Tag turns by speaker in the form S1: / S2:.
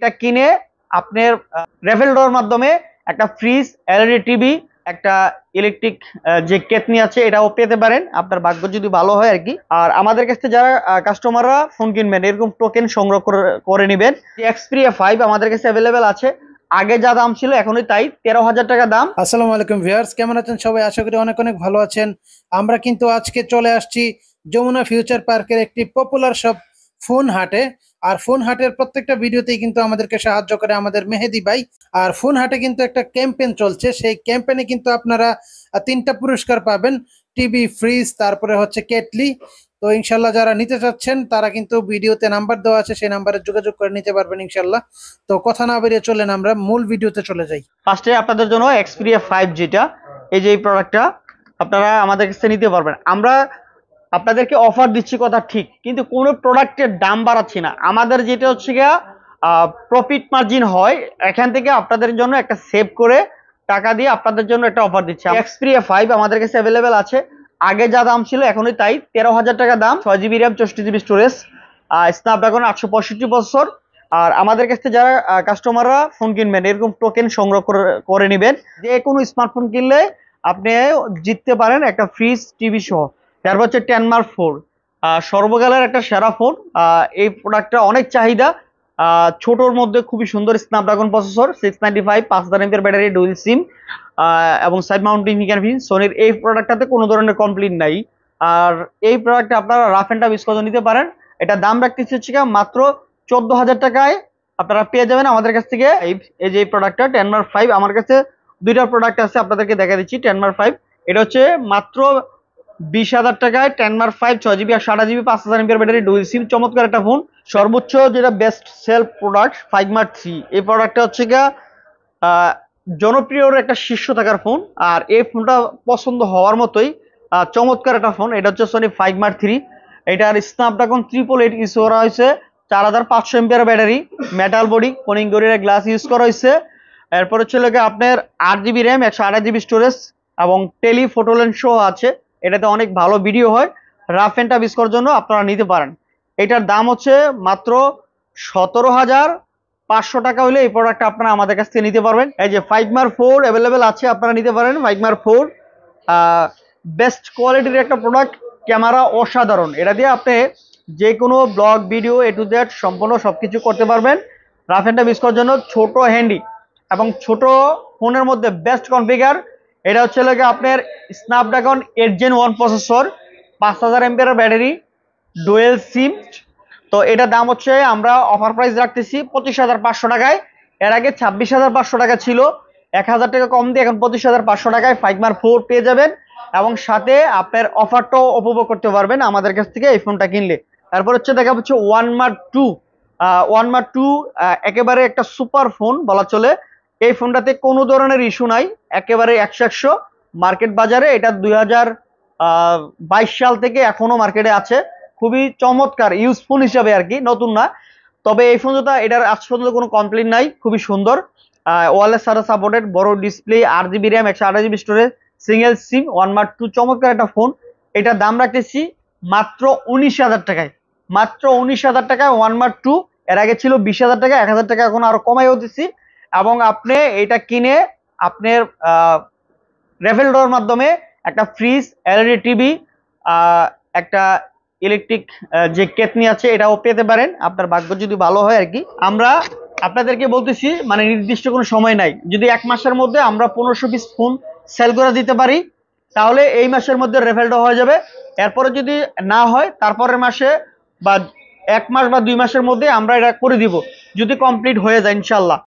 S1: এটা কিনে আপনার রেফেল ডোর মাধ্যমে একটা ফ্রিজ, এলইডি টিভি, একটা ইলেকট্রিক যে কেতনি আছে এটাও পেতে পারেন, আপনার ভাগ্য যদি ভালো হয় আর কি। আর আমাদের কাছে যারা কাস্টমাররা ফোন কিনবেন এরকম টোকেন সংগ্রহ করে নেবেন। এক্সপিরিয়া 5 আমাদের কাছে অ্যাভেলেবেল আছে, আগে যা দাম ছিল এখনই তাই, 13,000 টাকা দাম।
S2: আসসালামু আলাইকুম ভিউয়ার্স, কেমন আছেন সবাই? আশা করি অনেক অনেক ভালো আছেন। আমরা কিন্তু আজকে চলে আসছি যমুনা ফিউচার পার্কের একটি পপুলার সব ফোন হাটে। আর ফোন হাটের প্রত্যেকটা ভিডিওতেই কিন্তু আমাদেরকে সাহায্য করে আমাদের মেহেদি ভাই। আর ফোন হাটে কিন্তু একটা ক্যাম্পেইন চলছে, সেই ক্যাম্পেইনে কিন্তু আপনারা তিনটা পুরস্কার পাবেন, টিভি, ফ্রিজ, তারপরে হচ্ছে কেটলি। তো ইনশাল্লাহ যারা নিতে চাচ্ছেন তারা কিন্তু ভিডিওতে নাম্বার দেওয়া আছে, সেই নাম্বারে যোগাযোগ করে নিতে পারবেন ইনশাল্লাহ। তো কথা না বেরিয়ে চলেন আমরা মূল ভিডিওতে চলে যাই।
S1: ফার্স্টে আপনাদের জন্য এক্সপিরিয়া 5 যেটা, এই যে এই প্রোডাক্টটা আপনারা আমাদের কাছে নিতে পারবেন। আমরা আপনাদেরকে অফার দিচ্ছি কথা ঠিক, কিন্তু কোনো প্রোডাক্টের দাম বাড়াচ্ছি না। আমাদের যেটা হচ্ছে গিয়া প্রফিট মার্জিন হয়, এখান থেকে আপনাদের জন্য একটা সেভ করে টাকা দিয়ে আপনাদের জন্য একটা অফার দিচ্ছি। এক্সপিরিয়া 5 আমাদের কাছে অ্যাভেলেবেল আছে, আগে যা দাম ছিল এখনই তাই, 13,000 টাকা দাম, 6 GB RAM, 64 GB storage, Snapdragon 865 আর আমাদের কাছে যারা কাস্টমাররা ফোন কিনবেন এরকম টোকেন সংগ্রহ করে নেবেন, যে কোনো স্মার্টফোন কিনলে আপনি জিততে পারেন একটা ফ্রিজ, টিভি সহ। তারপর হচ্ছে 10 মার্ক 4, সর্বকালের একটা সেরা ফোন। এই প্রোডাক্টটা অনেক চাহিদা, ছোটর মধ্যে খুবই সুন্দর স্ন্যাপড্রাগন প্রসেসর, 695, 5000 এমপিআর ব্যাটারি, ডুয়েল সিম এবং সাইড মাউন্টিং ফিঙ্গারপ্রিন্ট। সোনির এই প্রোডাক্টটাতে কোনো ধরনের কমপ্লেইন নাই। আর এই প্রোডাক্টটা আপনারা রাফ এন্ড টাফ ইউজ করে নিতে পারেন। এটা দাম রাখতেছি হচ্ছে মাত্র 14,000 টাকায় আপনারা পেয়ে যাবেন আমাদের কাছ থেকে এই যে প্রোডাক্টটা 10 মার্ক 5। আমার কাছে দুইটা প্রোডাক্ট আছে, আপনাদেরকে দেখা দিচ্ছি। 10 মার্ক 5 এটা হচ্ছে মাত্র 20,000 টাকায় 10 মার্ক 5, 6 জিবি আর 28 জিবি, 5000 এমপিআর ব্যাটারি, ডুয়েল সিম, চমৎকার একটা ফোন। সর্বোচ্চ যেটা বেস্ট সেল প্রোডাক্ট 5 মার্ক 3, এই প্রোডাক্টটা হচ্ছে গিয়া জনপ্রিয়র একটা শীর্ষ থাকার ফোন। আর এই ফোনটা পছন্দ হওয়ার মতোই চমৎকার একটা ফোন। এটা হচ্ছে সনি 5 মার্ক 3, এটার স্ন্যাপড্রাগন 888 ইউজ করা হয়েছে, 4500 MPR battery, metal body, Corning gorilla glass use করা হয়েছে। এরপর হচ্ছে আপনার 8 জিবি র্যাম, 128 জিবি স্টোরেজ এবং টেলি ফটো লেন্স সহ আছে। এটাতে অনেক ভালো ভিডিও হয়। রাফ এন্ড টাফ ইউজ করার জন্য আপনারা নিতে পারেন। এটার দাম হচ্ছে মাত্র 17,500 টাকা হলে এই প্রোডাক্টটা আপনারা আমাদের কাছ থেকে নিতে পারবেন। এই যে 5 মার্ক 4 অ্যাভেলেবেল আছে, আপনারা নিতে পারেন 5 মার্ক 4। বেস্ট কোয়ালিটির একটা প্রোডাক্ট, ক্যামেরা অসাধারণ, এটা দিয়ে আপনি যে কোনো blog, video A to Z সম্পূর্ণ সবকিছু করতে পারবেন। রাফ এন্ড টাফ ইউজ করার জন্য ছোট, হ্যান্ডি এবং ছোট ফোনের মধ্যে বেস্ট কনফিগার। এটা হচ্ছে আপনার স্ন্যাপড্রাগন 8 Gen 1 প্রসেসর, 5000 এমপিআর ব্যাটারি, ডুয়েল সিম। তো এটা দাম হচ্ছে আমরা অফার প্রাইস রাখতেছি 25,500 টাকায়। এর আগে 26,500 টাকা ছিল, 1,000 টাকা কম দিয়ে এখন 25,500 টাকায় 5 মার্ক 4 পেয়ে যাবেন। এবং সাথে আপনার অফারটাও উপভোগ করতে পারবেন আমাদের কাছ থেকে এই ফোনটা কিনলে। তারপর হচ্ছে দেখা হচ্ছে 1 মার্ক 2। 1 মার্ক 2 একেবারে একটা সুপার ফোন বলা চলে। এই ফোনটাতে কোনো ধরনের ইস্যু নাই, একেবারে 100 মার্কেট বাজারে এটা 2022 সাল থেকে এখনো মার্কেটে আছে। খুবই চমৎকার ইউজফুল হিসাবে আর কি, নতুন না। তবে এই ফোনটা এটার আজ পর্যন্ত কোনো কমপ্লেইন নাই, খুবই সুন্দর। ওয়ারলেস ছাড়া সাপোর্টেড, বড় display, 8 GB RAM, 128 GB storage, single sim, 1 mark 2, চমৎকার একটা ফোন। এটার দাম রাখতেছি মাত্র 19,000 টাকায়। মাত্র 19,000 টাকায় 1 মার্ক 2। এর আগে ছিল 20,000 টাকা, 1,000 টাকা এখন আরো কমাইও দিচ্ছি। এবং আপনি এটা কিনে আপনার রেফেল ডোর মাধ্যমে একটা ফ্রিজ, এলইডি টিভি, একটা ইলেকট্রিক যে কেতনি আছে এটাও পেতে পারেন, আপনার ভাগ্য যদি ভালো হয় আর কি। আমরা আপনাদেরকে বলতেছি মানে নির্দিষ্ট কোনো সময় নাই, যদি 1 মাসের মধ্যে আমরা 1500 পিস ফোন সেল করে দিতে পারি তাহলে এই মাসের মধ্যে রেফেলটা হয়ে যাবে। এরপরে যদি না হয় তারপরের মাসে বা 1 মাস বা 2 মাসের মধ্যে আমরা এটা করে দিব, যদি কমপ্লিট হয়ে যায় ইনশাল্লাহ।